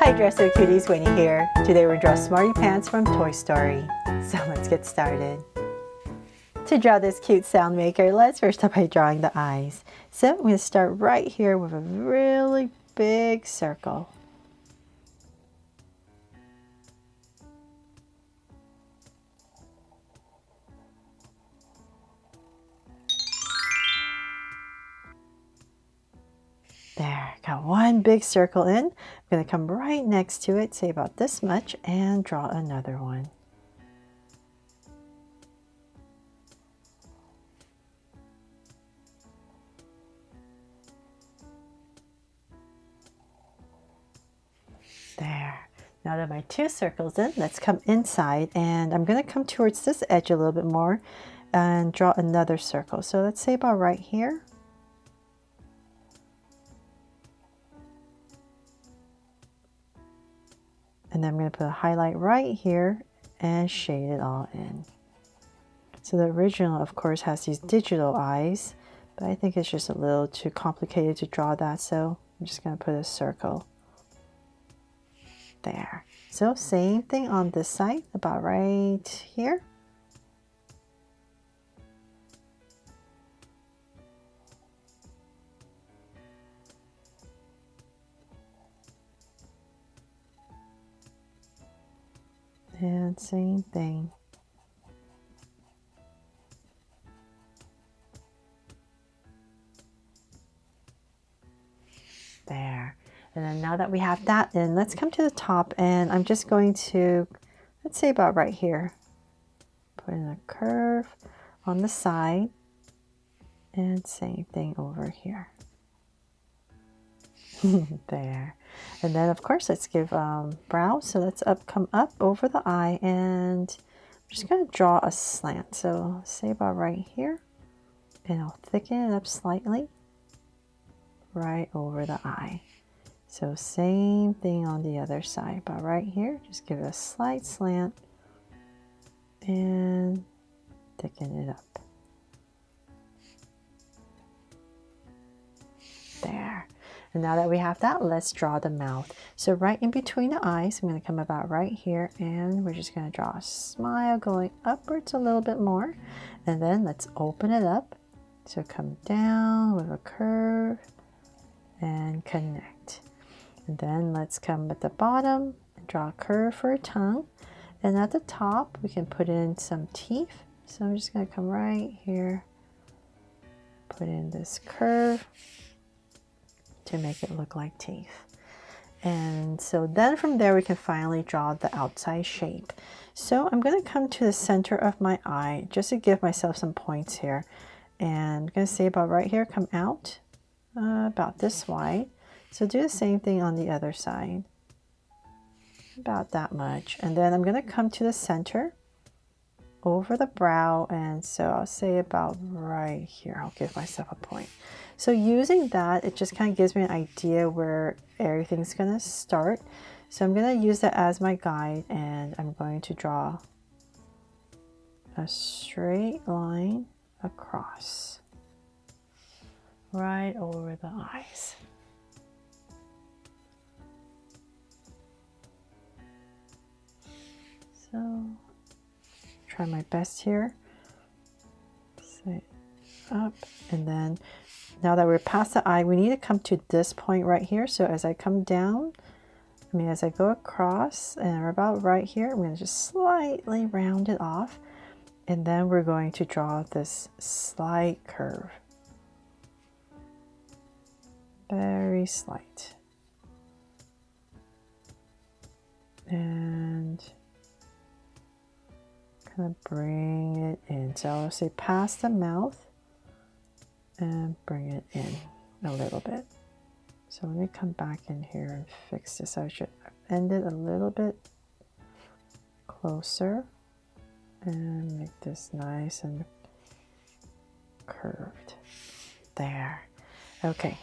Hi Dresser Cuties, Winnie here. Today we're drawing Smarty Pants from Toy Story. So let's get started. To draw this cute sound maker, let's first start by drawing the eyes. So I'm going to start right here with a really big circle. There, got one big circle in. I'm going to come right next to it, say about this much, and draw another one. There. Now that my two circles in, let's come inside, and I'm going to come towards this edge a little bit more and draw another circle. So let's say about right here. And then I'm going to put a highlight right here and shade it all in. So the original, of course, has these digital eyes, but I think it's just a little too complicated to draw that, so I'm just going to put a circle there. So same thing on this side, about right here. And same thing. There. And then now that we have that in, let's come to the top, and I'm just going to, let's say about right here, put in a curve on the side, and same thing over here. There. And then of course let's give brows, so let's come up over the eye, and I'm just going to draw a slant, so say about right here, and I'll thicken it up slightly right over the eye. So same thing on the other side, about right here, just give it a slight slant and thicken it up. There. And now that we have that, let's draw the mouth. So right in between the eyes, I'm going to come about right here, and we're just going to draw a smile going upwards a little bit more. And then let's open it up. So come down with a curve and connect. And then let's come at the bottom and draw a curve for a tongue. And at the top, we can put in some teeth. So I'm just going to come right here, put in this curve to make it look like teeth. And so then from there, we can finally draw the outside shape. So I'm going to come to the center of my eye just to give myself some points here. And I'm going to say about right here, come out about this wide. So do the same thing on the other side, about that much. And then I'm going to come to the center over the brow, and so I'll say about right here. I'll give myself a point. So using that, it just kind of gives me an idea where everything's going to start. So I'm going to use that as my guide, and I'm going to draw a straight line across right over the eyes. So try my best here. Say up, and then now that we're past the eye, we need to come to this point right here. So as I come down, as I go across, and we're about right here, I'm going to just slightly round it off, and then we're going to draw this slight curve, very slight, and kind of bring it in. So I'll say past the mouth and bring it in a little bit. So let me come back in here and fix this. I should end it a little bit closer and make this nice and curved. There. Okay,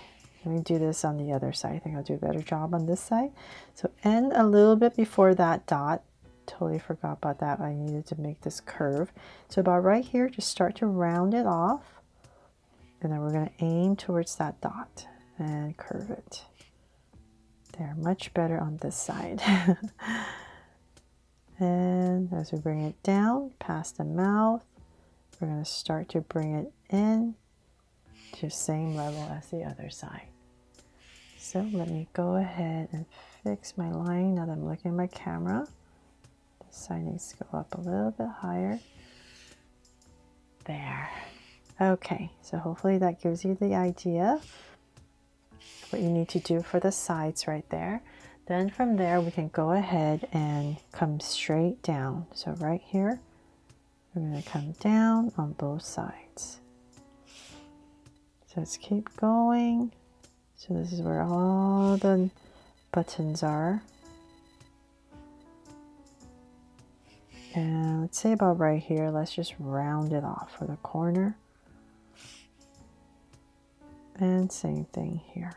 let me do this on the other side. I think I'll do a better job on this side. So end a little bit before that dot. Totally forgot about that. I needed to make this curve. So about right here, just start to round it off. And then we're going to aim towards that dot and curve it They're much better on this side. And as we bring it down past the mouth, we're going to start to bring it in to the same level as the other side. So let me go ahead and fix my line now that I'm looking at my camera. This side needs to go up a little bit higher. There. Okay, so hopefully that gives you the idea what you need to do for the sides right there. Then from there we can go ahead and come straight down. So right here, we're going to come down on both sides. So let's keep going. So this is where all the buttons are. And let's say about right here, let's just round it off for the corner. And same thing here.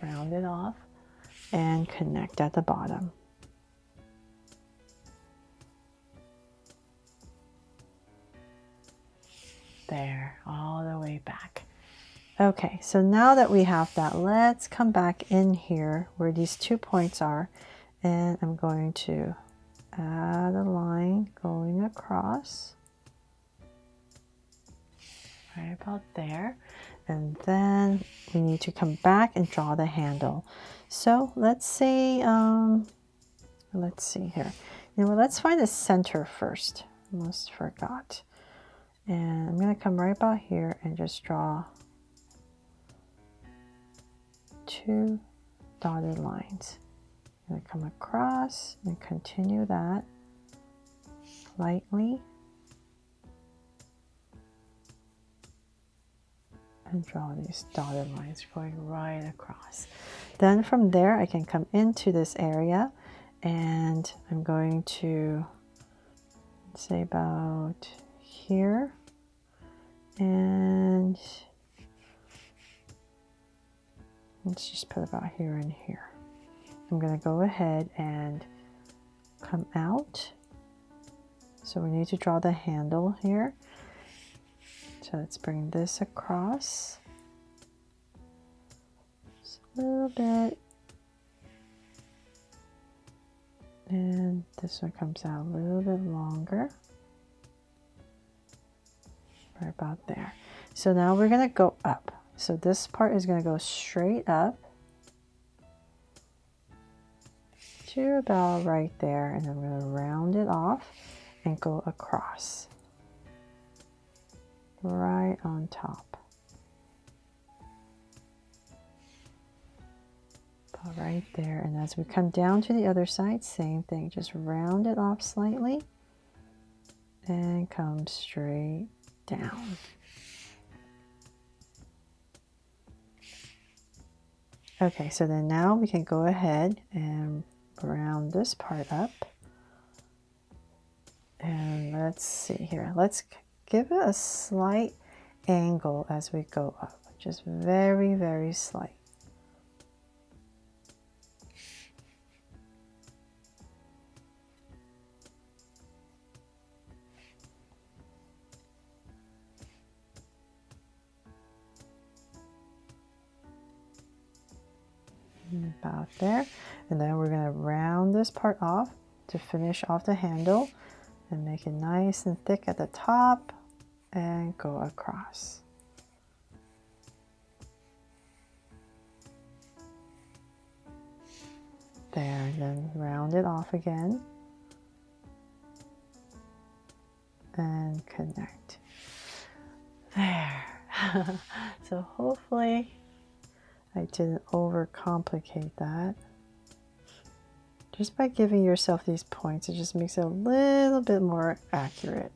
Round it off and connect at the bottom. There, all the way back. Okay, so now that we have that, let's come back in here where these 2 points are, and I'm going to add a line going across right about there. And then we need to come back and draw the handle. So let's say, let's see here. You know what, let's find the center first. Almost forgot. And I'm going to come right about here and just draw 2 dotted lines. I'm going to come across and continue that lightly. And draw these dotted lines going right across. Then from there I can come into this area and I'm going to say about here, and let's just put about here and here. I'm going to go ahead and come out. So we need to draw the handle here. So let's bring this across just a little bit, and this one comes out a little bit longer, right about there. So now we're going to go up. So this part is going to go straight up to about right there, and I'm going to round it off and go across. Right on top. About right there. And as we come down to the other side, same thing. Just round it off slightly and come straight down. Okay, so then now we can go ahead and round this part up. And let's see here. Let's give it a slight angle as we go up, just very, very slight. About there. And then we're going to round this part off to finish off the handle and make it nice and thick at the top and go across. There, and then round it off again and connect. There. So hopefully I didn't overcomplicate that. Just by giving yourself these points, it just makes it a little bit more accurate.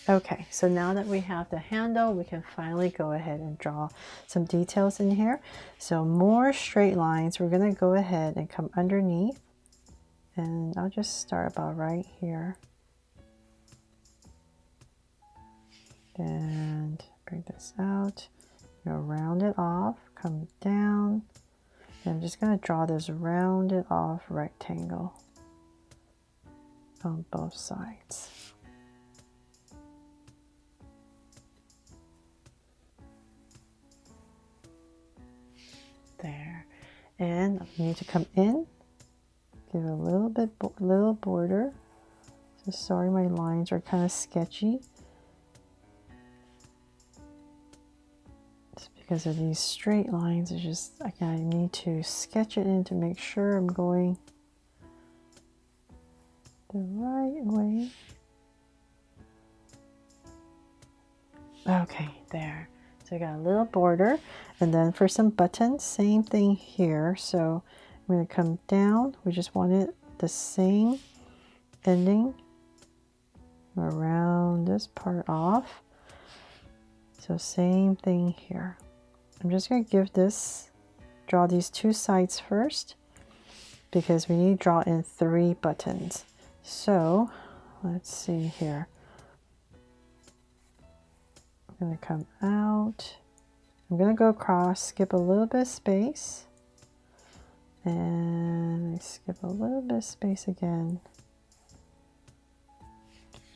Okay, so now that we have the handle, we can finally go ahead and draw some details in here. So more straight lines, we're going to go ahead and come underneath. And I'll just start about right here. And bring this out. Round it off, come down. And I'm just going to draw this rounded off rectangle on both sides. And you need to come in, give a little border. So sorry, my lines are kind of sketchy. It's because of these straight lines. It's just, again, I need to sketch it in to make sure I'm going the right way. Okay, there. So I got a little border, and then for some buttons, same thing here. So I'm going to come down. We just want it the same ending around this part off. So same thing here. I'm just going to give this, draw these two sides first, because we need to draw in 3 buttons. So let's see here. I'm going to come out. I'm going to go across, skip a little bit of space, and I skip a little bit of space again.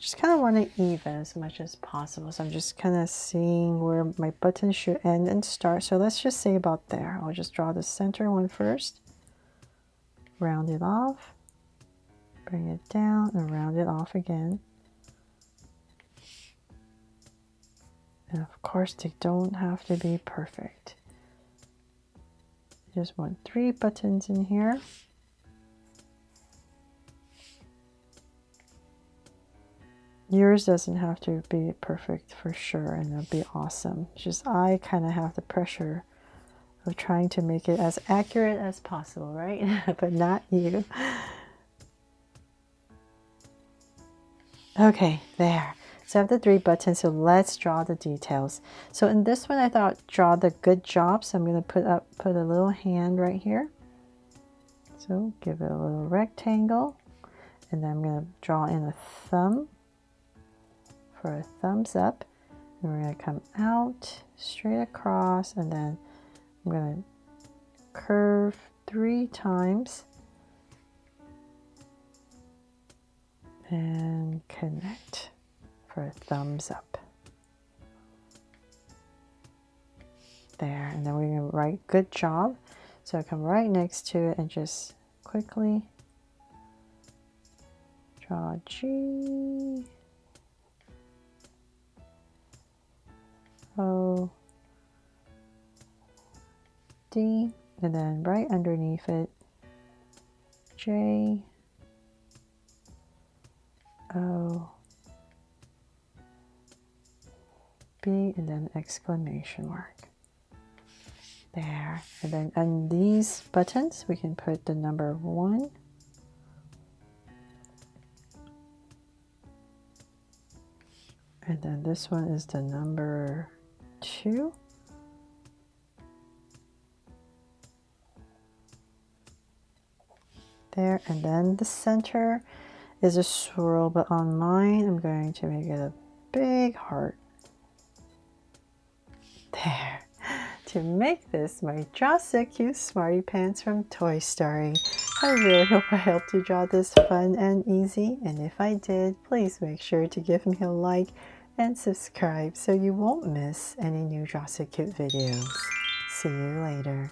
Just kind of want to even as much as possible. So I'm just kind of seeing where my buttons should end and start. So let's just say about there. I'll just draw the center one first, round it off, bring it down, and round it off again. And of course, they don't have to be perfect. I just want 3 buttons in here. Yours doesn't have to be perfect for sure, and it'll be awesome. It's just I kind of have the pressure of trying to make it as accurate as possible, right? But not you. Okay, there. So I have the 3 buttons, so let's draw the details. So in this one, I thought draw the good job. So I'm going to put a little hand right here. So give it a little rectangle, and then I'm going to draw in a thumb for a thumbs up. And we're going to come out straight across, and then I'm going to curve 3 times and connect for a thumbs up. There, and then we're going to write good job. So I come right next to it and just quickly draw G, O, D, and then right underneath it, J, O, B, and then exclamation mark. There, and then on these buttons we can put the number 1, and then this one is the number 2, there, and then the center is a swirl, but on mine I'm going to make it a big heart. There. To make this my Draw So Cute Smarty Pants from Toy Story. I really hope I helped you draw this fun and easy, and if I did, please make sure to give me a like and subscribe so you won't miss any new Draw So Cute videos. See you later.